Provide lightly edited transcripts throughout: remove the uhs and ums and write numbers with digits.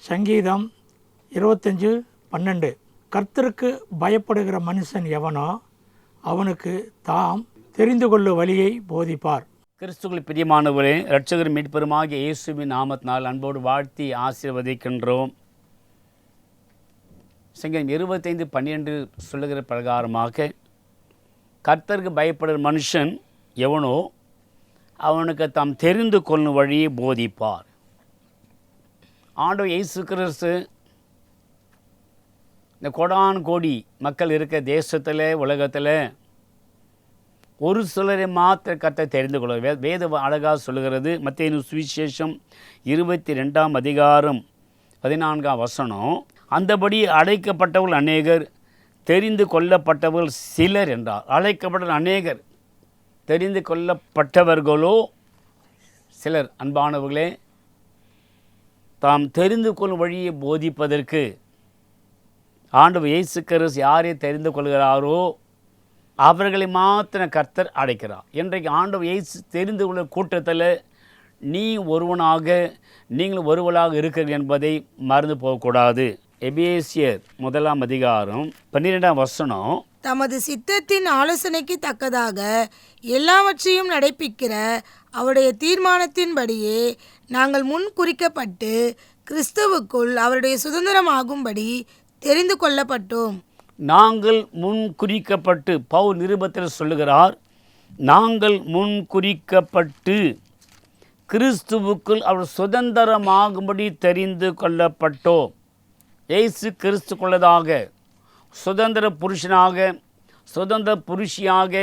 சங்கீதம் 25:12. கர்த்தருக்கு பயப்படுகிற மனுஷன் எவனோ அவனுக்கு தாம் தெரிந்து கொள்ளும் வழியை போதிப்பார். கிறிஸ்துவில் பிரியமானவரே, இரட்சகர் மீட்பெருமாகிய இயேசுவின் நாமத்தினால் அன்போடு வாழ்த்தி ஆசீர்வதிக்கின்றோம். சங்கீதம் 25:12 சொல்லுகிற பிரகாரமாக கர்த்தருக்கு பயப்படுகிற மனுஷன் எவனோ அவனுக்கு தாம் தெரிந்து கொள்ளும் வழியை போதிப்பார். ஆண்டவர் இயேசு கிறிஸ்து இந்த கோடான் கோடி மக்கள் இருக்க தேசத்தில் உலகத்தில் ஒரு சிலரை மாத்திர கர்த்தர் தெரிந்து கொள்ள வேத அழகாக சொல்லுகிறது. மத்தேயு சுவிசேஷம் 22:14 அந்தபடி அழைக்கப்பட்டவர்கள் அநேகர், தெரிந்து கொள்ளப்பட்டவர்கள் சிலர் என்றார். அழைக்கப்பட்ட அநேகர், தெரிந்து கொள்ளப்பட்டவர்களோ சிலர். அன்பானவர்களே, தாம் தெரிந்து கொள்ளும் வழியை போதிப்பதற்கு ஆண்டவர் இயேசு கிறிஸ்து யாரை தெரிந்து கொள்கிறாரோ அவர்களை மாத்திர கர்த்தர் அழைக்கிறார். இன்றைக்கு ஆண்டவர் இயேசு தெரிந்து கொள்ள கூட்டத்தில் நீங்கள் ஒருவராக இருக்கிறீர்கள் என்பதை மறந்து போகக்கூடாது. எபேசியர் 1:12 தமது சித்தத்தின் ஆலோசனைக்கு தக்கதாக எல்லாவற்றையும் நடப்பிக்கிற அவருடைய தீர்மானத்தின்படியே நாங்கள் முன் குறிக்கப்பட்டு கிறிஸ்துவுக்குள் அவருடைய சுதந்திரமாகும்படி தெரிந்து கொள்ளப்பட்டோம். நாங்கள் முன் குறிக்கப்பட்டு, பவுல் நிருபத்தில் சொல்லுகிறார், நாங்கள் முன் குறிக்கப்பட்டு கிறிஸ்துவுக்குள் அவர் சுதந்திரமாகும்படி தெரிந்து கொள்ளப்பட்டோம். இயேசு கிறிஸ்துக்குள்ளதாக சுதந்திர புருஷனாக, சுதந்திர புருஷியாக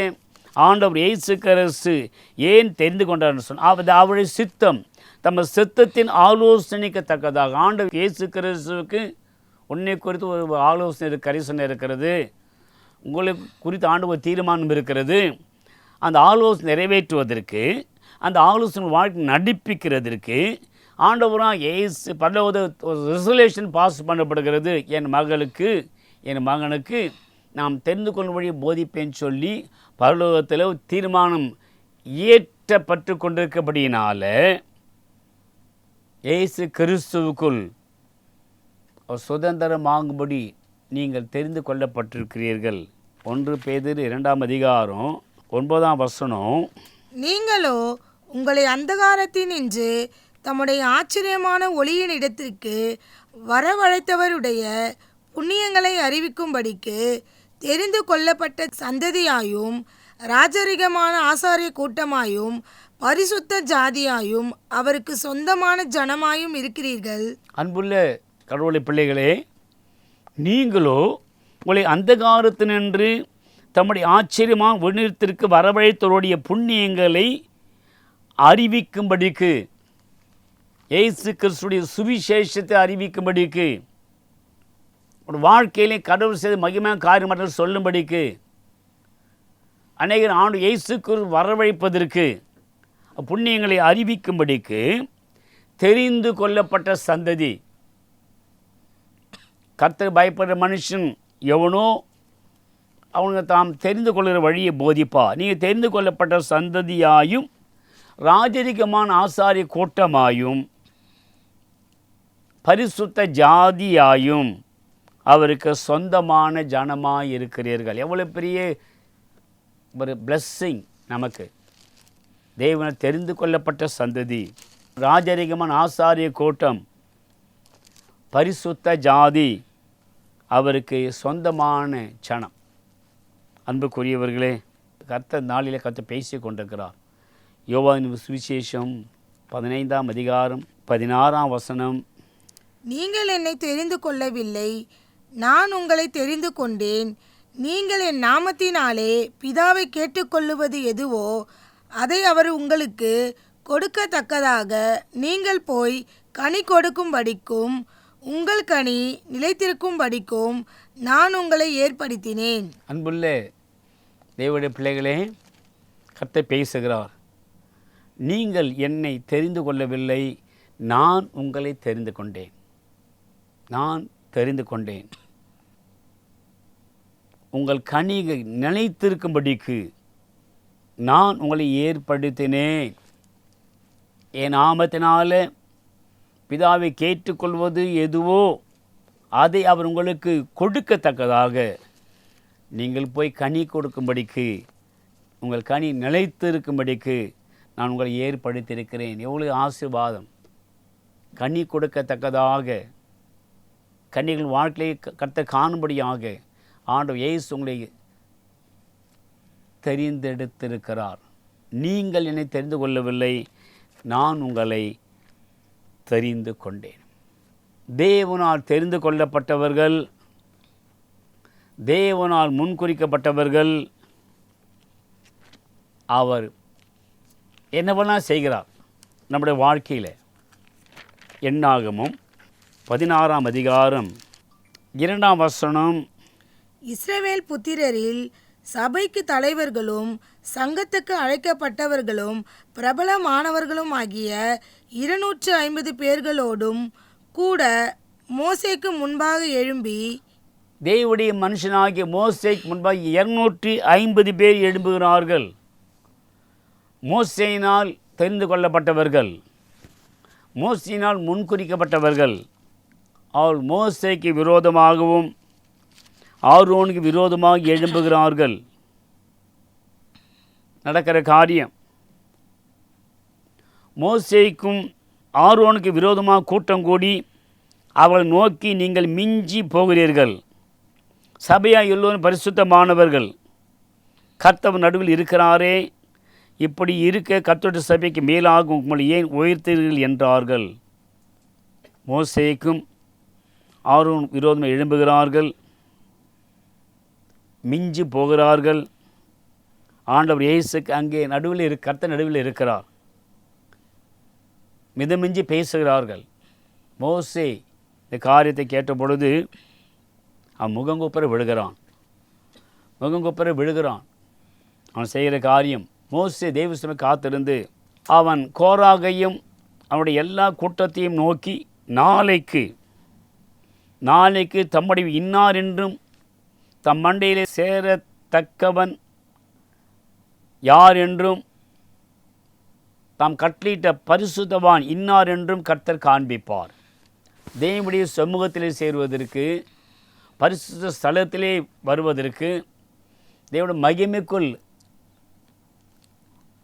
ஆண்டவர் இயேசு கிறிஸ்து ஏன் தெரிந்து கொண்டார்னு சொன்னால், அவருடைய சித்தம், தமது சித்தத்தின் ஆலோசனைக்கு தக்கதாக. ஆண்டவர் இயேசு கிறிஸ்துவுக்கு உன்னை குறித்து ஒரு ஆலோசனை கரிசனை இருக்கிறது, உங்களை குறித்து ஆண்டவர் தீர்மானம் இருக்கிறது. அந்த ஆலோசனை நிறைவேற்றுவதற்கு, அந்த ஆலோசனை வாழ்க்கை நடிப்பிக்கிறதற்கு ஆண்டவராக இயேசு பரலோக ரெசல்யூஷன் பாஸ் பண்ணப்படுகிறது. என் மகளுக்கு, என் மகனுக்கு நாம் தெரிந்து கொள்ளும் வழி போதிப்பேன்னு சொல்லி பரலோகத்தில் தீர்மானம் இயற்றப்பட்டு கொண்டிருக்கபடியினால இயேசு கிறிஸ்துவுக்குள் சுதந்திரமாகும்படி நீங்கள் தெரிந்து கொள்ளப்பட்டிருக்கிறீர்கள். 1 பேதுரு 2:9 நீங்களோ உங்களை அந்தகாரத்தினின்று தம்முடைய ஆச்சரியமான ஒளியின் இடத்திற்கு வரவழைத்தவருடைய புண்ணியங்களை அறிவிக்கும்படிக்கு தெரிந்து கொள்ளப்பட்ட சந்ததியாயும் ராஜரிகமான ஆசாரிய கூட்டமாயும் பரிசுத்த ஜாதியாயும் அவருக்கு சொந்தமான ஜனமாயும் இருக்கிறீர்கள். அன்புள்ள கடவுளை பிள்ளைகளே, நீங்களோ உங்களை அந்தகாரத்தினின்று தம்முடைய ஆச்சரியமான ஒளியிடத்திற்கு வரவழைத்தவருடைய புண்ணியங்களை அறிவிக்கும்படிக்கு, இயேசு கிறிஸ்துடைய சுவிசேஷத்தை அறிவிக்கும்படிக்கு, ஒரு வாழ்க்கையிலே கடவுள் செய்த மகிமையான காரியமாக சொல்லும்படிக்கு, அநேகர் ஆண்டு இயேசு கிறிஸ்து வரவழைப்பதற்கு, புண்ணியங்களை அறிவிக்கும்படிக்கு தெரிந்து கொள்ளப்பட்ட சந்ததி. கர்த்தர் பயப்படுற மனுஷன் எவனோ அவங்க தாம் தெரிந்து கொள்கிற வழியை போதிப்பா. நீங்கள் தெரிந்து கொள்ளப்பட்ட சந்ததியாயும் ராஜரிகமான ஆசாரிய கூட்டமாயும் பரிசுத்த ஜாதியாயும் அவருக்கு சொந்தமான ஜனமாய் இருக்கிறீர்கள். எவ்வளோ பெரிய ஒரு பிளஸ்ஸிங் நமக்கு! தேவனை தெரிந்து கொள்ளப்பட்ட சந்ததி, ராஜரிகமான ஆசாரிய கூட்டம், பரிசுத்த ஜாதி, அவருக்கு சொந்தமான ஜனம். அன்புக்குரியவர்களே, கர்த்தர் நாளில் கர்த்தர் பேசி கொண்டிருக்கிறார். யோவான் சுவிசேஷம் 15:16 நீங்கள் என்னை தெரிந்து கொள்ளவில்லை, நான் உங்களை தெரிந்து கொண்டேன். நீங்கள் என் நாமத்தினாலே பிதாவை கேட்டுக்கொள்ளுவது எதுவோ அதை அவர் உங்களுக்கு கொடுக்கத்தக்கதாக நீங்கள் போய் கனி கொடுக்கும்படிக்கும் உங்கள் கனி நிலைத்திருக்கும்படிக்கும் நான் உங்களை ஏற்படுத்தினேன். அன்புள்ள தேவனுடைய பிள்ளைகளே, கர்த்தர் பேசுகிறார். நீங்கள் என்னை தெரிந்து கொள்ளவில்லை, நான் உங்களை தெரிந்து கொண்டேன். நான் தெரிந்து கொண்டேன். உங்கள் கனிகள் நிலைத்திருக்கும்படிக்கு நான் உங்களை ஏற்படுத்தினேன். என் நாமத்தினால பிதாவை கேட்டுக்கொள்வது எதுவோ அதை அவர் உங்களுக்கு கொடுக்கத்தக்கதாக நீங்கள் போய் கனி கொடுக்கும்படிக்கு, உங்கள் கனி நிலைத்து இருக்கும்படிக்கு நான் உங்களை ஏற்படுத்தியிருக்கிறேன். எவ்வளவு ஆசீர்வாதம்! கனி கொடுக்கத்தக்கதாக, கன்னிகள் வாழ்க்கையை கர்த்தர் காணும்படியாக ஆண்டவர் இயேசு உங்களை தெரிந்தெடுத்திருக்கிறார். நீங்கள் என்னை தெரிந்து கொள்ளவில்லை, நான் உங்களை தெரிந்து கொண்டேன். தேவனால் தெரிந்து கொள்ளப்பட்டவர்கள், தேவனால் முன்குறிக்கப்பட்டவர்கள், அவர் என்னவெல்லாம் செய்கிறார் நம்முடைய வாழ்க்கையில். எண்ணாகமம் 16ஆம் அதிகாரம் 2ஆம் வசனம். இஸ்ரவேல் புத்திரரில் சபைக்கு தலைவர்களும் சங்கத்துக்கு அழைக்கப்பட்டவர்களும் பிரபலமானவர்களும் ஆகிய 250 பேர்களோடும் கூட மோசேக்கு முன்பாக எழும்பி, தேவனுடைய மனுஷனாகிய மோசேக்கு முன்பாக 250 பேர் எழும்புகிறார்கள். மோசேயினால் தெரிந்து கொள்ளப்பட்டவர்கள், மோசேயினால் முன்குறிக்கப்பட்டவர்கள். அவர் மோசேக்கு விரோதமாகவும் ஆரோனுக்கு விரோதமாக எழும்புகிறார்கள். நடக்கிற காரியம், மோசேக்கும் ஆரோனுக்கு விரோதமாக கூட்டம் கூடி அவளை நோக்கி, நீங்கள் மிஞ்சி போகிறீர்கள், சபையாக எல்லோரும் பரிசுத்தமானவர்கள், கர்த்தர் நடுவில் இருக்கிறாரே, இப்படி இருக்க கர்த்தருடைய சபைக்கு மேலாக உங்களை ஏன் உயர்த்தீர்கள் என்றார்கள். மோசேக்கும் ஆரோன் விரோதமாக எழும்புகிறார்கள், மிஞ்சி போகிறார்கள். ஆண்டவர் இயேசுக்கு அங்கே நடுவில் கர்த்தர் நடுவில் இருக்கிறார். மிதமிஞ்சி பேசுகிறார்கள். மோசே இந்த காரியத்தை கேட்ட பொழுது அவன் முகங்குப்புற விழுகிறான். அவன் செய்கிற காரியம், மோசே தேவசமே காத்திருந்து அவன் கோராகையும் அவனுடைய எல்லா கூட்டத்தையும் நோக்கி, நாளைக்கு தம்முடைய இன்னார் என்றும் தம் மண்டையிலே சேரத்தக்கவன் யார் என்றும் தாம் கட்டளையிட்ட பரிசுத்தவான் இன்னார் என்றும் கர்த்தர் காண்பிப்பார். தேவனுடைய சமூகத்திலே சேருவதற்கு, பரிசுத்த ஸ்தலத்திலே வருவதற்கு, தேவனுடைய மகிமைக்குள்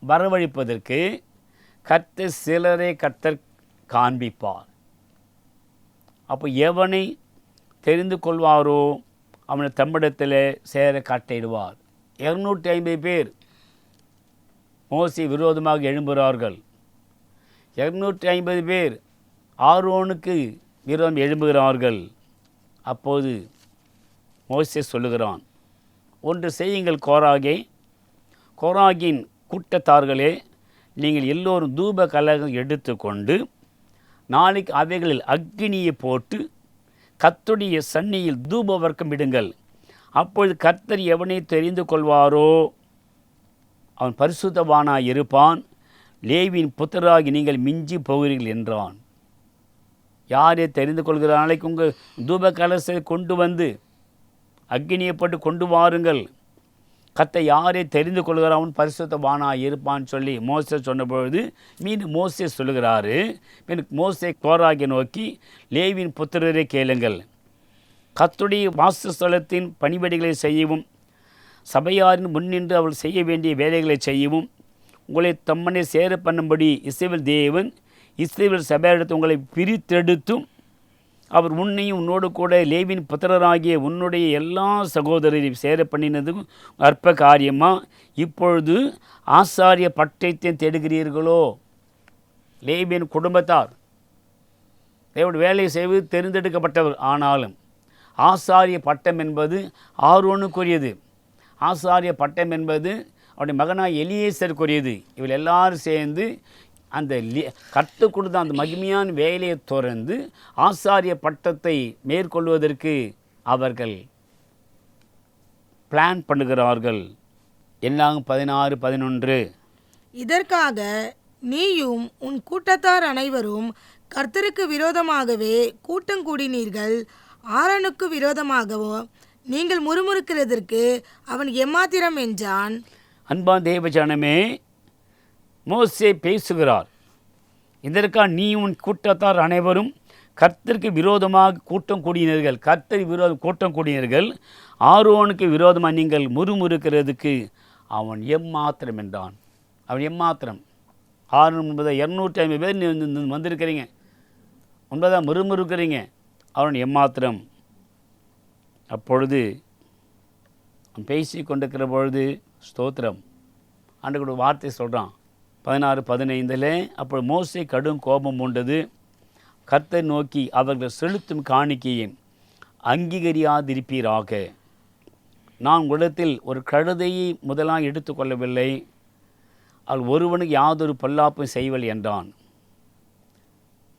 வரவழைப்பதற்கு கர்த்தர் சிலரை கர்த்தர் காண்பிப்பார். அப்போ எவனை தெரிந்து கொள்வாரோ அவனை தம்மிடத்தில் சேர கட்டளையிடுவார். 250 பேர் மோசே விரோதமாக எழும்புகிறார்கள். 250 பேர் ஆரோனுக்கு விரோதம் எழும்புகிறார்கள். அப்போது மோசே சொல்லுகிறான், ஒன்று செய்யுங்கள் கோராகின் கூட்டத்தார்களே, நீங்கள் எல்லோரும் தூப கலகம் எடுத்துக்கொண்டு நாளைக்கு அவைகளில் அக்கினியை போட்டு கர்த்தருடைய சந்நியில் தூப வர்க்கம் இடுங்கள். அப்பொழுது கர்த்தர் எவனை தெரிந்து கொள்வாரோ அவன் பரிசுத்தவானாய் இருப்பான். லேவியின் புத்திரராகி நீங்கள் மிஞ்சி போகிறீர்கள் என்றான். யாரை தெரிந்து கொள்கிற நாளைக்கு உங்கள் தூப கலசை கொண்டு வந்து அக்கினியை போட்டு கொண்டு வாருங்கள். கர்த்தர் யாரை தெரிந்து கொள்கிறான் அவன் பரிசுத்தவானாய் இருப்பான்னு சொல்லி மோசே சொன்னபொழுது மீண்டும் மோசே சொல்லுகிறாரு. மோசே கோராகை நோக்கி, லேவியின் புத்திரரை கேளுங்கள், கர்த்தருடைய வாசஸ்தலத்தின் பணிபடிகளை செய்யவும் சபையாரின் முன்னின்று அவள் செய்ய வேண்டிய வேலைகளை செய்யவும் உங்களை தம்மனை சேர பண்ணும்படி இஸ்ரவேல் தேவன் இஸ்ரவேல் சபையிடத்து உங்களை பிரித்தெடுத்தும் அவர் உன்னையும் உன்னோடு கூட லேவியின் புத்திரராகிய உன்னுடைய எல்லா சகோதரரையும் சேர பண்ணினதும் அற்ப காரியமா? இப்பொழுது ஆசாரிய பட்டத்தை தேடுகிறீர்களோ? லேவியின் குடும்பத்தார் தேவனுடைய வேலையை செய்வது தெரிந்தெடுக்கப்பட்டவர். ஆனாலும் ஆசாரிய பட்டம் என்பது ஆரோனுக்குரியது. ஆசாரிய பட்டம் என்பது அவருடைய மகனாய் எலியேசருக்குரியது. இவள் எல்லாரும் சேர்ந்து அந்த கர்த்தர் கொடுத்த அந்த மகிமையான வேலையை தொடர்ந்து ஆசாரிய பட்டத்தை மேற்கொள்வதற்கு அவர்கள் பிளான் பண்ணுகிறார்கள். என்னாகும் 16:11. இதற்காக நீயும் உன் கூட்டத்தார் அனைவரும் கர்த்தருக்கு விரோதமாகவே கூட்டம் கூடினீர்கள். ஆரோனுக்கு விரோதமாகவோ நீங்கள் முறுமுறுக்கிறதற்கு அவன் எம்மாத்திரம் என்றான். அன்பான் தேவஜனமே, மோசே பேசுகிறார். இதற்காக நீ உன் கூட்டத்தார் அனைவரும் கர்த்தருக்கு விரோதமாக கூட்டம் கூடினீர்கள். கர்த்தர் கூட்டம் கூடினீர்கள். ஆரோனுக்கு விரோதமாக நீங்கள் முறுமுறுக்கிறதுக்கு அவன் எம்மாத்திரம் என்றான். அவன் எம்மாத்திரம். 650 பேர் வந்திருக்கிறீங்க, ஒன்பதாக முறுமுறுக்கிறீங்க, அவன் எம்மாத்திரம். அப்பொழுது அவன் பேசி கொண்டிருக்கிற பொழுது ஸ்தோத்திரம் ஆண்டவருடைய வார்த்தை சொல்கிறான் 16-15. அப்பொழுது மோசே கடும் கோபம் உண்டது. கர்த்தரை நோக்கி, அவர்கள் செலுத்தும் காணிக்கையை அங்கீகரியாதிருப்பீராக. நான் உங்களிடத்தில் ஒரு கழுதையை முதலாக எடுத்துக்கொள்ளவில்லை, அவள் ஒருவனுக்கு யாதொரு பொல்லாப்பும் செய்வல் என்றான்.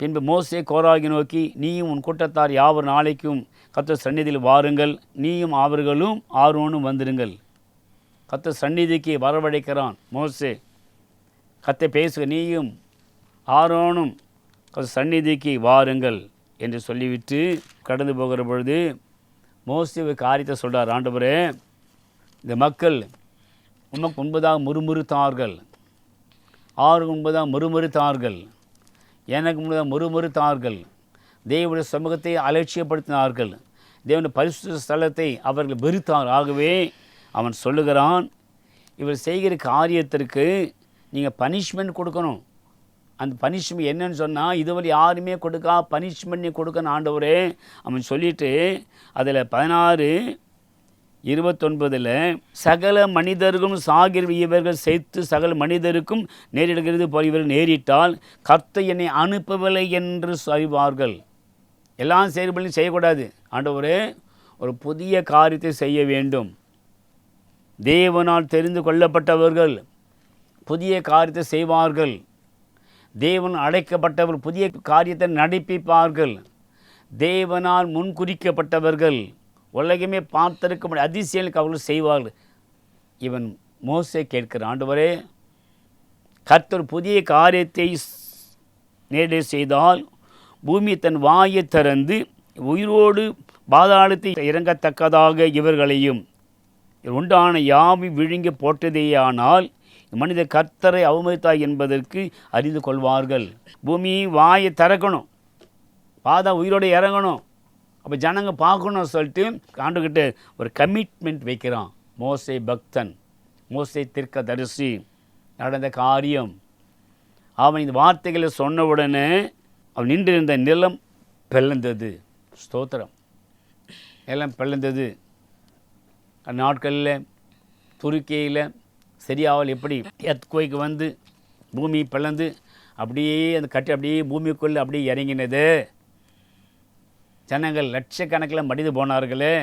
பின்பு மோசே கோராகி நோக்கி, நீயும் உன் கூட்டத்தார் யாவர் நாளைக்கும் கர்த்தர் சந்நிதியில் வாருங்கள், நீயும் அவர்களும் ஆரோனும் வந்துடுங்கள். கர்த்தர் சந்நிதிக்கு வரவழைக்கிறான் மோசே. கர்த்தர் பேசுக, நீயும் ஆரோனும் கர்த்தர் சந்நிதிக்கு வாருங்கள் என்று சொல்லிவிட்டு கடந்து போகிற பொழுது மோசே காரியத்தை சொல்கிறார். ஆண்டவரே, இந்த மக்கள் உமக்கு முன்பதாக முறுமுறுத்தார்கள், ஆறுக்கு முன்பதாக முறுமுறுத்தார்கள், எனக்கு முன்பதாக முறுமுறுத்தார்கள், தேவனுடைய சமூகத்தை அலட்சியப்படுத்தினார்கள், தேவனுடைய பரிசுத்த ஸ்தலத்தை அவர்கள் வெறுத்தார். ஆகவே அவன் சொல்லுகிறான், இவர் செய்கிற காரியத்திற்கு நீங்கள் பனிஷ்மெண்ட் கொடுக்கணும். அந்த பனிஷ்மெண்ட் என்னன்னு சொன்னால், இதுவரை யாருமே கொடுக்கா பனிஷ்மெண்ட் கொடுக்கணும் ஆண்டவரே. அவன் சொல்லிவிட்டு அதில் 16-29 சகல மனிதர்களும் சாகிற இவர்கள் சேர்த்து சகல மனிதருக்கும் நேரிடுகிறது போல் இவர்கள் நேரிட்டால் கர்த்தர் என்னை அனுப்பவில்லை என்று சொல்வார்கள். எல்லாம் செயல்படி செய்யக்கூடாது. ஆண்டவரே, ஒரு புதிய காரியத்தை செய்ய வேண்டும். தேவனால் தெரிந்து கொள்ளப்பட்டவர்கள் புதிய காரியத்தை செய்வார்கள். தேவன் அழைக்கப்பட்டவர்கள் புதிய காரியத்தை நடப்பிப்பார்கள். தேவனால் முன்குறிக்கப்பட்டவர்கள் உலகமே பார்த்திருக்க முடிய அதிசயங்களுக்கு அவர்கள் செய்வார்கள். இவன் மோசே கேட்கிறான், ஆண்டவரே, கர்த்தர் புதிய காரியத்தை நேரடி செய்தால் பூமி தன் வாயை திறந்து உயிரோடு பாதாளத்தை இறங்கத்தக்கதாக இவர்களையும் உண்டான யாவி விழுங்கி போட்டதேயானால் மனித கர்த்தரை அவமதித்தாய் என்பதற்கு அறிந்து கொள்வார்கள். பூமி வாயை திறக்கணும், பாதா உயிரோடு இறங்கணும், அப்போ ஜனங்க பார்க்கணும் சொல்லிட்டு ஆண்டுகிட்ட ஒரு கமிட்மெண்ட் வைக்கிறான். மோசே பக்தன், மோசே தீர்க்கதரிசி. நடந்த காரியம், அவன் இந்த வார்த்தைகளை சொன்ன உடனே அவன் நின்றிருந்த நிலம் பிளந்தது. ஸ்தோத்திரம். நிலம் பிளந்தது. நாட்களில் துருக்கியில் சரியாவல் எப்படி எர்த்குவேக் வந்து பூமி பிளந்து அப்படியே அந்த கட்டி அப்படியே பூமிக்குள்ளே அப்படியே இறங்கினது. ஜனங்கள் லட்சக்கணக்கில் மடிந்து போனார்களே.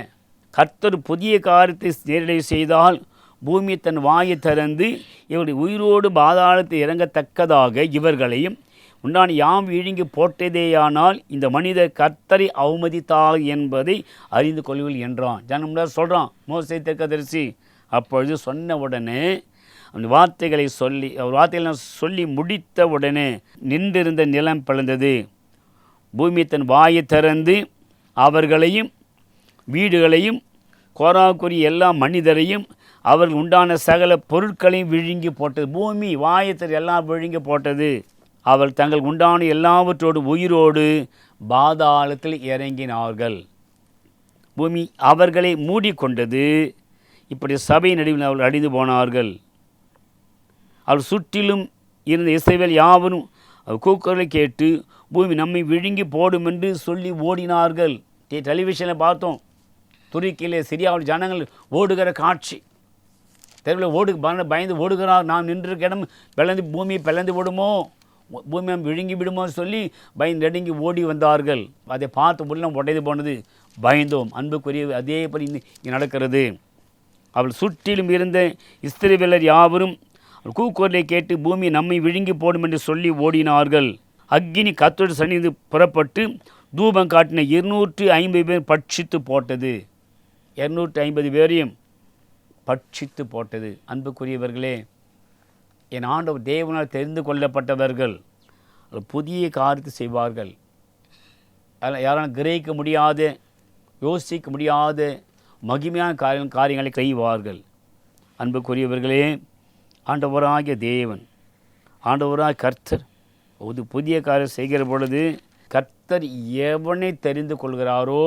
கர்த்தர் புதிய காரியத்தை நேரடி செய்தால் பூமி தன் வாயை திறந்து இவருடைய உயிரோடு பாதாளத்தை இறங்கத்தக்கதாக இவர்களையும் உண்டான யாம் விழுங்கி போட்டதேயானால் இந்த மனிதர் கர்த்தரை அவமதித்தார் என்பதை அறிந்து கொள்வில் என்றான். ஜனமுடார் சொல்கிறான் மோசே தீர்க்கதரிசி. அப்பொழுது சொன்ன உடனே அந்த வார்த்தைகளை சொல்லி முடித்த உடனே நின்றிருந்த நிலம் பிளந்தது. பூமி தன் வாயை திறந்து அவர்களையும் வீடுகளையும் கோராக்குரிய எல்லா மனிதரையும் அவர்கள் உண்டான சகல பொருட்களையும் விழுங்கி போட்டது. பூமி வாயத்தில் எல்லாம் விழுங்கி போட்டது. அவள் தங்கள் உண்டான எல்லாவற்றோடு உயிரோடு பாதாளத்தில் இறங்கினார்கள். பூமி அவர்களை மூடிக்கொண்டது. இப்படி சபை நடுவில் அவர்கள் அடிந்து போனார்கள். அவள் சுற்றிலும் இருந்த இஸ்ரவேல் யாவரும் கூக்குரலை கேட்டு பூமி நம்மை விழுங்கி போடும் என்று சொல்லி ஓடினார்கள். டெலிவிஷனில் பார்த்தோம், துருக்கியிலே சிரியாவில் ஜனங்கள் ஓடுகிற காட்சி. தெருவில் பயந்து ஓடுகிறார். நாம் நின்றிருக்க இடம் பூமி பிளந்து விடுமோ, பூமி விழுங்கி விடுமோ சொல்லி பயந்து நடுங்கி ஓடி வந்தார்கள். அதை பார்த்து உள்ளம் உடைந்து போனது. பயந்தோம். அன்புக்குரிய அதேபடி இங்கே நடக்கிறது. அவள் சுற்றிலும் இருந்த இஸ்ரவேலர் யாவரும் கூக்குரலை கேட்டு பூமி நம்மை விழுங்கி போடும் என்று சொல்லி ஓடினார்கள். அக்கினி கர்த்தருடைய சந்நிதியில் புறப்பட்டு தூபம் காட்டின 250 பேர் பட்சித்து போட்டது. 250 பேரையும் பட்சித்து போட்டது. அன்புக்குரியவர்களே, என் ஆண்டவர் தேவனால் தெரிந்து கொள்ளப்பட்டவர்கள் புதிய காரியத்தை செய்வார்கள். யாராலும் கிரகிக்க முடியாத, யோசிக்க முடியாத மகிமையான காரியங்களை செய்வார்கள். அன்புக்குரியவர்களே, ஆண்டவராகிய தேவன், ஆண்டவராக கர்த்தர் ஒரு புதிய காரியம் செய்கிற பொழுது கர்த்தர் எவனை தெரிந்து கொள்கிறாரோ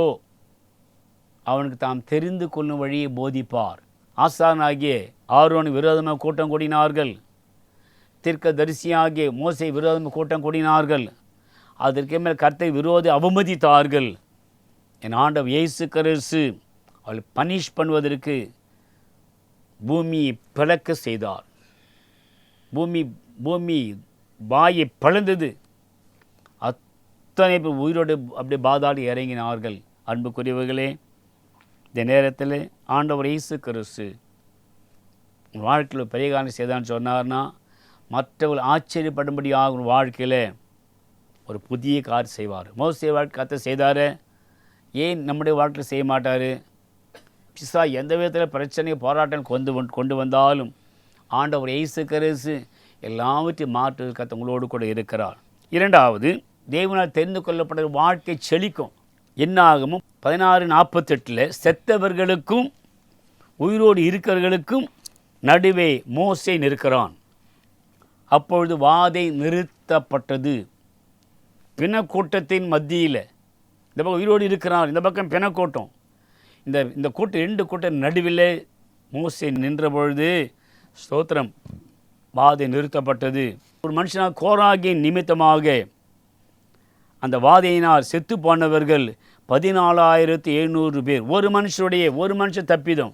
அவனுக்கு தாம் தெரிந்து கொள்ளும் வழியை போதிப்பார். ஆசானாகிய ஆரோன் விரோதமாக கூட்டம் கூடினார்கள். தீர்க்கதரிசியாகிய மோசே விரோதமாக கூட்டம் கூடினார்கள். அதற்கு மேல் கர்த்தரை விரோதி அவமதித்தார்கள். என் ஆண்டவர் இயேசு கிறிஸ்து அவளை பனிஷ் பண்ணுவதற்கு பூமியை பிளக்க செய்தார். பூமி வாயை பிளந்தது. அத்தனை பேர் உயிரோடு அப்படியே பாதாளி இறங்கினார்கள். அன்புக்குரியவர்களே, இந்த நேரத்தில் ஆண்டவர் இயேசு கிறிஸ்து வாழ்க்கையில் பெரிய காரியம் செய்தான்னு சொன்னார்னா மற்றவர்கள் ஆச்சரியப்படும்படியாக ஒரு வாழ்க்கையில் ஒரு புதிய காரியம் செய்வார். மோசே வாழ்க்கை கர்த்தர் செய்தார், ஏன் நம்முடைய வாழ்க்கையில் செய்ய மாட்டார்? பிசா எந்த விதத்தில் பிரச்சனையை போராட்டம் கொண்டு வந்தாலும் ஆண்டவர் இயேசு கிறிஸ்து எல்லாவற்றையும் மாற்று கர்த்தர் உங்களோடு கூட இருக்கிறார். இரண்டாவது, தேவனால் தெரிந்து கொள்ளப்பட்ட வாழ்க்கை செழிக்கும். என்னாகமும் 16:48 செத்தவர்களுக்கும் உயிரோடு இருக்கிறவர்களுக்கும் நடுவே மோசே நிற்கிறான். அப்பொழுது வாதை நிறுத்தப்பட்டது. பிணக்கூட்டத்தின் மத்தியில் இந்த பக்கம் உயிரோடு இருக்கிறான், இந்த பக்கம் பிணக்கூட்டம். இந்த கூட்டம் 2 கூட்டம் நடுவில் மோசே நின்ற பொழுது ஸ்தோத்திரம், வாதை நிறுத்தப்பட்டது. ஒரு மனுஷனால் கோராகின் நிமித்தமாக அந்த வாதையினால் செத்து போனவர்கள் 14,700 பேர். ஒரு மனுஷன் தப்பிதம்,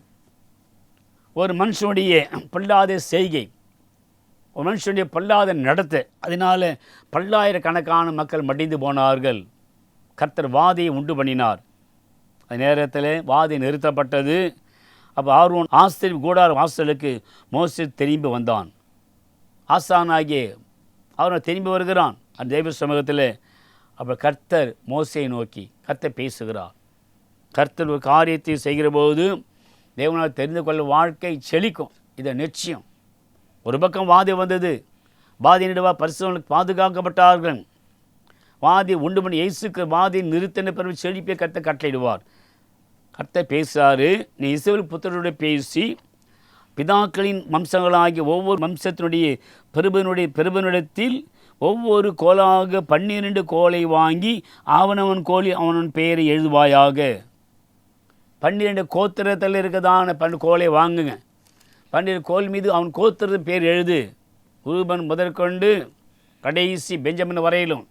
ஒரு மனுஷனுடைய பொல்லாத செய்கை, ஒரு மனுஷனுடைய பொல்லாத நடத்தை, அதனால் பல்லாயிரக்கணக்கான மக்கள் மடிந்து போனார்கள். கர்த்தர் வாதையை உண்டு பண்ணினார். அந்த நேரத்தில் வாதை நிறுத்தப்பட்டது. அப்போ ஆரோன் ஆஸ்திரி கூடார வாசலுக்கு மோசே திரும்பி வந்தான். ஆசானாகிய ஆரோன் திரும்பி வருகிறான் அந்த தெய்வ சமூகத்தில். அப்போ கர்த்தர் மோசையை நோக்கி கர்த்தர் பேசுகிறார். கர்த்தர் ஒரு காரியத்தை செய்கிற போது தேவனால் தெரிந்து கொள்ள வாழ்க்கை செழிக்கும். இதை நிச்சயம். ஒரு பக்கம் வாதை வந்தது, வாதியிடவா பரிசுத்தவான்கள் பாதுகாக்கப்பட்டார்கள். வாதி உண்டு பண்ணி இயேசுக்கு வாதி நிறுத்தின பிறகு செழிப்பை கர்த்தர் கட்டளையிடுவார். கர்த்தர் பேசுகிறாரு, நீ இஸ்ரவேல் புத்திரருடைய பேசி பிதாக்களின் வம்சங்களாகிய ஒவ்வொரு வம்சத்தினுடைய பெருபனிடத்தில் ஒவ்வொரு கோலாக 12 கோலை வாங்கி அவனவன் கோலி அவனவன் பெயரை எழுதுவாயாக. 12 கோத்திரத்தில் இருக்கதான 12 கோலை வாங்குங்க. 12 கோல் மீது அவன் கோத்திரத்தின் பேர் எழுது. ரூபன் முதற்கொண்டு கடைசி பெஞ்சமின் வரையிலும்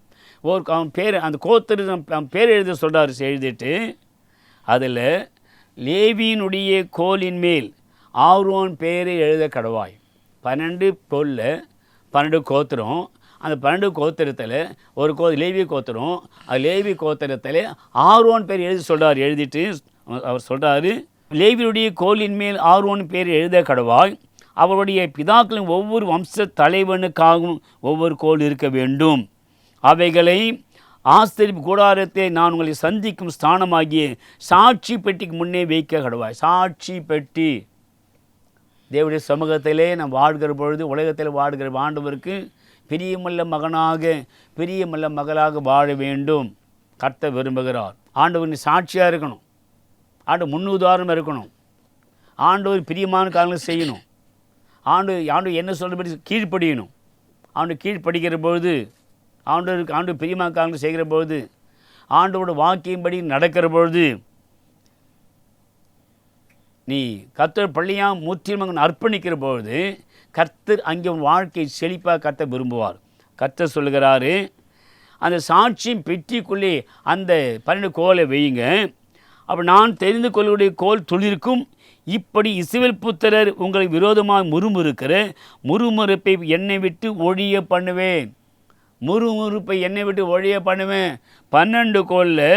அவன் பேர், அந்த கோத்திரம் பேர் எழுத சொல்கிறார். எழுதிட்டு அதில் லேவியினுடைய கோலின் மேல் ஆரோன் பேரை எழுத கடவாய். 12 கோலில் 12 கோத்திரம். அந்த 12 கோத்திரத்தில் ஒரு லேவி கோத்திரம். அது லேவி கோத்திரத்தில் ஆரோன் பேர் எழுதி சொல்கிறார். எழுதிட்டு அவர் சொல்கிறாரு, லேவியுடைய கோலின் மேல் ஆரோன் பேர் எழுத கடவாய். அவருடைய பிதாக்களின் ஒவ்வொரு வம்ச தலைவனுக்காகவும் ஒவ்வொரு கோல் இருக்க வேண்டும். அவைகளை ஆஸ்திரிப்பு கூடாரத்தை நான் உங்களை சந்திக்கும் ஸ்தானமாகிய சாட்சி பெட்டிக்கு முன்னே வைக்க கடவாய். சாட்சி பெட்டி தேவனுடைய சமூகத்திலே நாம் வாழ்கிற பொழுது உலகத்தில் வாழ்கிற ஆண்டவருக்கு பிரியமுள்ள மகனாக பிரியமுள்ள மகளாக வாழ வேண்டும். கர்த்தர் விரும்புகிறார். ஆண்டவர் சாட்சியாக இருக்கணும். ஆண்டு முன்னுதாரணம் இருக்கணும். ஆண்டவர் பிரியமான காரியங்கள் செய்யணும். ஆண்டு என்ன சொல்கிறபடி கீழ்ப்படியணும். ஆண்டு கீழ்ப்படிக்கிற பொழுது ஆண்டு பிரியமான காரியங்கள் செய்கிற பொழுது ஆண்டோட வாக்கியம்படி நடக்கிற பொழுது நீ கர்த்தர் பள்ளியாக முற்றிலும் அர்ப்பணிக்கிற பொழுது கர்த்தர் அங்கே உன் வாழ்க்கை செழிப்பாக கர்த்தர் விரும்புவார். கர்த்தர் சொல்லுகிறாரு, அந்த சாட்சியின் பெட்டிக்குள்ளே அந்த 12 கோலை வையுங்க. அப்போ நான் தெரிந்து கொள்ளக்கூடிய கோல் துளிர்க்கும். இப்படி இஸ்ரவேல் புத்திரர் உங்களுக்கு விரோதமாக முறுமுறுக்கிற முறுமுறுப்பை என்னை விட்டு ஒழிய பண்ணுவேன். முறுமுறுப்பை என்னை விட்டு ஒழிய பண்ணுவேன். 12 கோலில்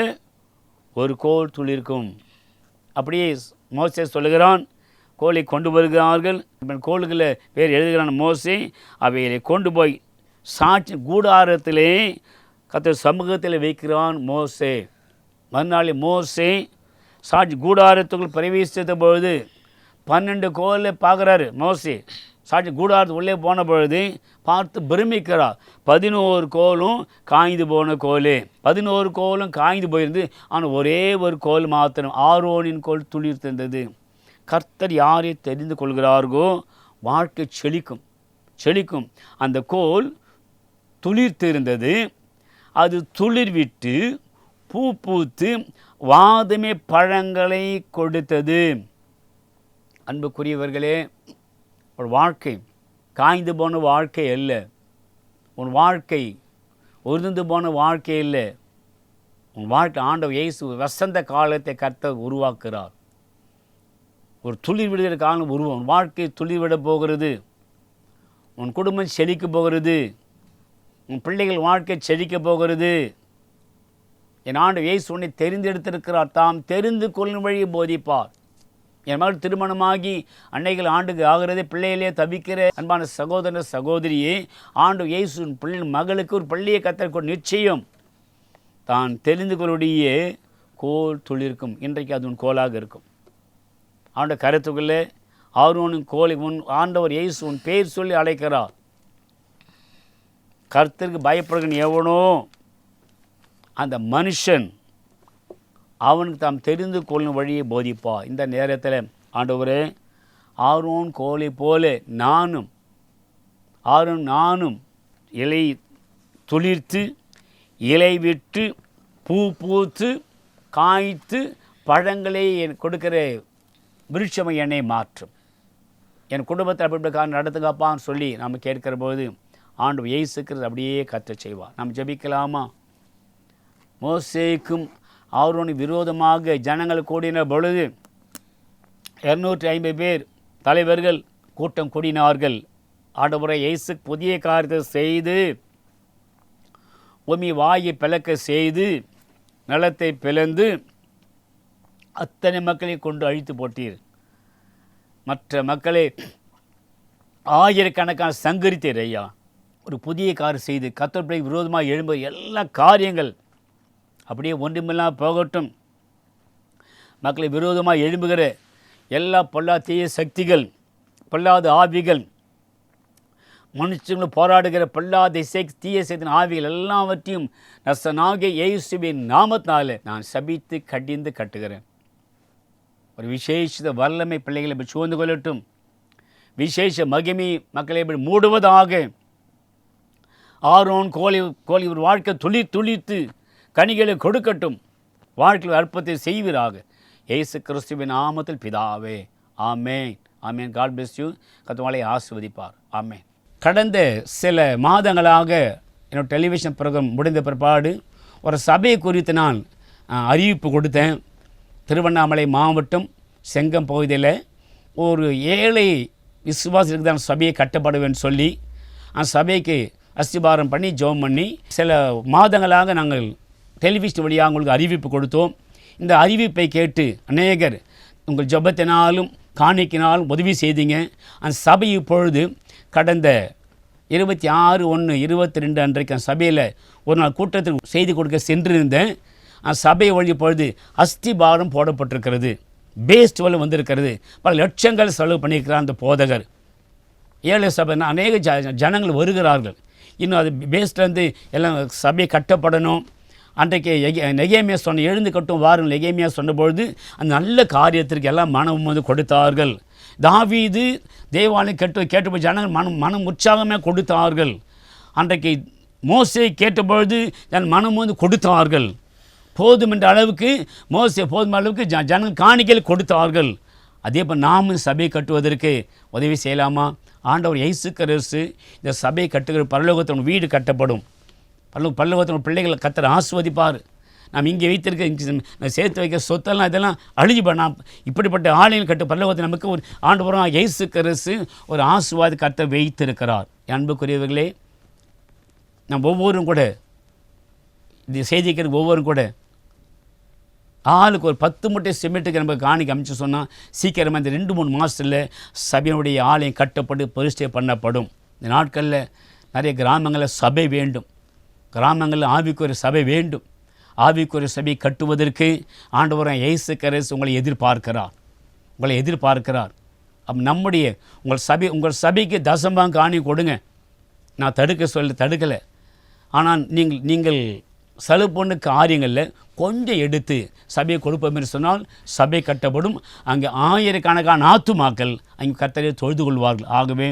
ஒரு கோல் துளிர்க்கும். அப்படியே மோசே சொல்லுகிறான். கோலை கொண்டு வருகிறார்கள். கோல்களை பேர் எழுதுகிறான் மோசே. அவைகளை கொண்டு போய் சாட்சி கூடாரத்திலே கர்த்தர் சமூகத்தில் வைக்கிறான் மோசே. மறுநாள் மோசே சாட்சி கூடாரத்துக்குள் பிரவேசித்த பொழுது 12 கோலை பார்க்குறாரு மோசே. சாட்சி கூடாரத்து உள்ளே போன பொழுது பார்த்து பிரமிக்கிறார். 11 கோலும் காய்ந்து போன கோல். 11 கோலும் காய்ந்து போயிருந்து. ஆனால் ஒரே ஒரு கோல் மாத்திரம் ஆரோனின் கோல் துளிர் தந்தது. கர்த்தர் யாரை தெரிந்து கொள்கிறார்களோ வாழ்க்கை செழிக்கும். அந்த கோல் துளிர்த்து இருந்தது. அது துளிர்விட்டு பூ பூத்து வாதுமை பழங்களை கொடுத்தது. அன்புக்குரியவர்களே, ஒரு வாழ்க்கை காய்ந்து போன வாழ்க்கை அல்ல. உன் வாழ்க்கை உதிர்ந்து போன வாழ்க்கை இல்லை. உன் வாழ்க்கை ஆண்டவர் இயேசு வசந்த காலத்தை கர்த்தர் உருவாக்குகிறார். ஒரு துளிர் விடுகிற காலம் உன் வாழ்க்கை துளிர் விட போகிறது. உன் குடும்பம் செழிக்க போகிறது. உன் பிள்ளைகள் வாழ்க்கை செழிக்க போகிறது. என் ஆண்டவர் இயேசு உன்னை தெரிந்தெடுத்திருக்கிறார். தாம் தெரிந்து கொள்ளும் வழியை போதிப்பார். என் மகள் திருமணமாகி அன்னைகள் ஆண்டுக்கு ஆகிறதே பிள்ளைகளே தவிக்கிற அன்பான சகோதர சகோதரியே, ஆண்டவர் இயேசு பிள்ளை மகளுக்கு ஒரு பள்ளியை கத்தர் நிச்சயம் தான் தெரிந்து கொள்ளுடைய கோல் துளிர்க்கும். இன்றைக்கு அது உன் கோலாக இருக்கும். ஆண்டவர் கருத்துக்குள்ளே ஆரோனின் கோலை உன் ஆண்டவர் இயேசு உன் பேர் சொல்லி அழைக்கிறார். கர்த்தருக்கு பயப்படுகிற எவனோ அந்த மனுஷன் அவனுக்கு தாம் தெரிந்து கொள்ளும் வழியை போதிப்பா. இந்த நேரத்தில் ஆண்டவரே, ஆரோன் கோலை போல நானும் இலை துளிர்த்து இலை விட்டு பூ பூத்து காய்த்து பழங்களை கொடுக்கிற விருட்சமை என்னை மாற்றும். என் குடும்பத்தை அப்படி நடத்துங்கப்பான்னு சொல்லி நாம் கேட்கிற போது ஆண்டவர் இயேசுக்கிறது அப்படியே கற்றச் செய்வார். நாம் ஜெபிக்கலாமா? மோசேக்கும் ஆரோனுக்கு விரோதமாக ஜனங்கள் கூடின பொழுது 250 பேர் தலைவர்கள் கூட்டம் கூடினார்கள். ஆண்டவரை இயேசு புதிய காரியத்தை செய்து பூமி வாயை பிளக்க செய்து நிலத்தை பிளந்து அத்தனை மக்களை கொண்டு அழித்து போட்டீர். மற்ற மக்களை ஆயிரக்கணக்கான சங்கரித்தீர் ஐயா. ஒரு புதிய காரியம் செய்து கர்த்தருக்கு விரோதமாக எழும்ப எல்லா காரியங்கள் அப்படியே ஒன்றுமில்லாம் போகட்டும். மக்களை விரோதமாக எழும்புகிற எல்லா பொல்லாத தீய சக்திகள், பொல்லாத ஆவிகள், மனுஷங்களும் போராடுகிற பொல்லாத தீய சக்தியின் ஆவிகள் எல்லாவற்றையும் நசனாகிய இயேசுவின் நாமத்தினால நான் சபித்து கடிந்து கட்டுகிறேன். ஒரு விசேஷ வல்லமை பிள்ளைகளை இப்படி சூழ்ந்து கொள்ளட்டும். விசேஷ மகிமை மக்களை இப்படி மூடுவதாக. ஆரோன் கோழி ஒரு வாழ்க்கை துளிர்த்து கனிகளை கொடுக்கட்டும். வாழ்க்கையில் அற்புதத்தை செய்வீராக. இயேசு கிறிஸ்துவின் நாமத்தில் பிதாவே, ஆமேன். ஆமேன். God bless you. கர்த்தர் ஆசீர்வதிப்பார். ஆமேன். கடந்த சில மாதங்களாக என்னோட டெலிவிஷன் ப்ரோக்ராம் முடிந்த பிற்பாடு ஒரு சபையை குறித்து நான் அறிவிப்பு கொடுத்தேன். திருவண்ணாமலை மாவட்டம் செங்கம் பகுதியில் ஒரு ஏழை விசுவாசிகளுக்கு தான் சபையை கட்டப்படுவேன்னு சொல்லி அந்த சபைக்கு அஸ்திபாரம் பண்ணி ஜெபம் பண்ணி சில மாதங்களாக நாங்கள் டெலிவிஷன் வழியாக உங்களுக்கு அறிவிப்பு கொடுத்தோம். இந்த அறிவிப்பை கேட்டு அநேகர் உங்கள் ஜெபத்தினாலும் காணிக்கினாலும் உதவி செய்தீங்க. அந்த சபை இப்பொழுது கடந்த 26/1/22 அன்றைக்கு அந்த சபையில் ஒரு நாள் கூட்டத்தில் செய்தி கொடுக்க சென்றிருந்தேன். அந்த சபை வழி பொழுது அஸ்திபாரம் போடப்பட்டிருக்கிறது. பேஸ்ட் வலு வந்திருக்கிறது. பல லட்சங்கள் செலவு பண்ணியிருக்கிறார் அந்த போதகர். ஏழை சபை அநேக ஜனங்கள் வருகிறார்கள். இன்னும் அது பேஸ்ட்லேருந்து எல்லாம் சபை கட்டப்படணும். அன்றைக்கு நெகேமியா சொன்ன எழுந்து கட்டும் வாருங்கள் நெகேமியா சொன்னபொழுது அந்த நல்ல காரியத்திற்கு எல்லாம் மனம் வந்து கொடுத்தார்கள். தாவீது தேவாலயம் கேட்டபோது ஜனங்கள் மனம் உற்சாகமாக கொடுத்தார்கள். அன்றைக்கு மோசே கேட்டபொழுது மனம் வந்து கொடுத்தார்கள். போதும் என்ற அளவுக்கு மோசே போதும் அளவுக்கு ஜனங்கள் காணிக்கையில் கொடுத்தார்கள். அதே போல் நாமும் சபை கட்டுவதற்கு உதவி செய்யலாமா? ஆண்டவர் இயேசு கிறிஸ்து இந்த சபை கட்டுகிற பரலோகத்தின் வீடு கட்டப்படும். பரலோகத்தின் பிள்ளைகளை கர்த்தர் ஆசீர்வதிப்பார். நாம் இங்கே வைத்திருக்க சேர்த்து வைக்க சொத்தெல்லாம் இதெல்லாம் அழிஞ்சு நாம் இப்படிப்பட்ட ஆலயம் கட்டு பரலோகத்தை நமக்கு ஒரு ஆண்டவராக இயேசு கிறிஸ்து ஒரு ஆசீர்வாத கர்த்தர் வைத்திருக்கிறார். அன்புக்குரியவர்களே, நாம் ஒவ்வொரும் கூட இந்த செய்திக்கிறது ஒவ்வொரும் கூட ஆளுக்கு ஒரு 10 மூட்டை சிமெண்ட்டுக்கு நமக்கு காணிக்க அமைச்சு சொன்னால் சீக்கிரமாக இந்த 2-3 மாதத்தில் சபையினுடைய ஆலயம் கட்டப்பட்டு பரிசுத்தை பண்ணப்படும். இந்த நாட்களில் நிறைய கிராமங்களில் சபை வேண்டும். கிராமங்களில் ஆவிக்குரிய சபை வேண்டும். ஆவிக்குரிய சபை கட்டுவதற்கு ஆண்டவராகிய இயேசு கிறிஸ்து உங்களை எதிர்பார்க்கிறார். உங்கள் சபைக்கு தசமபாகம் காணி கொடுங்க. நான் தடுக்கலை. ஆனால் நீங்கள் செலவு பண்ண காரியங்களில் கொஞ்சம் எடுத்து சபையை கொடுப்போம் என்று சொன்னால் சபை கட்டப்படும். அங்கே ஆயிரக்கணக்கான ஆத்துமாக்கள் அங்கே கர்த்தரை தொழுது கொள்வார்கள். ஆகவே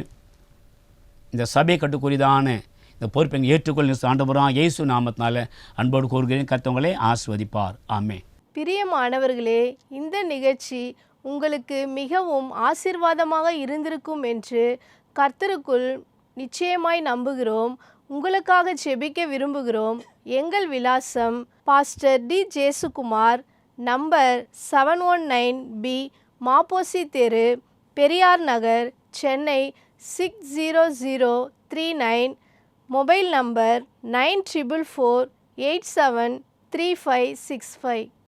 இந்த சபை கட்டுக்குரியதான இந்த பொறுப்பை ஏற்றுக்கொள்ள ஆண்டவராக இயேசு நாமத்தினால அன்போடு கூறுகிறேன். கர்த்தர் ஆசீர்வதிப்பார். ஆமென். பிரியமானவர்களே, இந்த நிகழ்ச்சி உங்களுக்கு மிகவும் ஆசீர்வாதமாக இருந்திருக்கும் என்று கர்த்தருக்குள் நிச்சயமாய் நம்புகிறோம். உங்களுக்காக ஜெபிக்க விரும்புகிறோம். எங்கள் விலாசம் pastor T Jesukumar, number 719B, Maposi தெரு, பெரியார் நகர், சென்னை 60039. Mobile number 9448735565.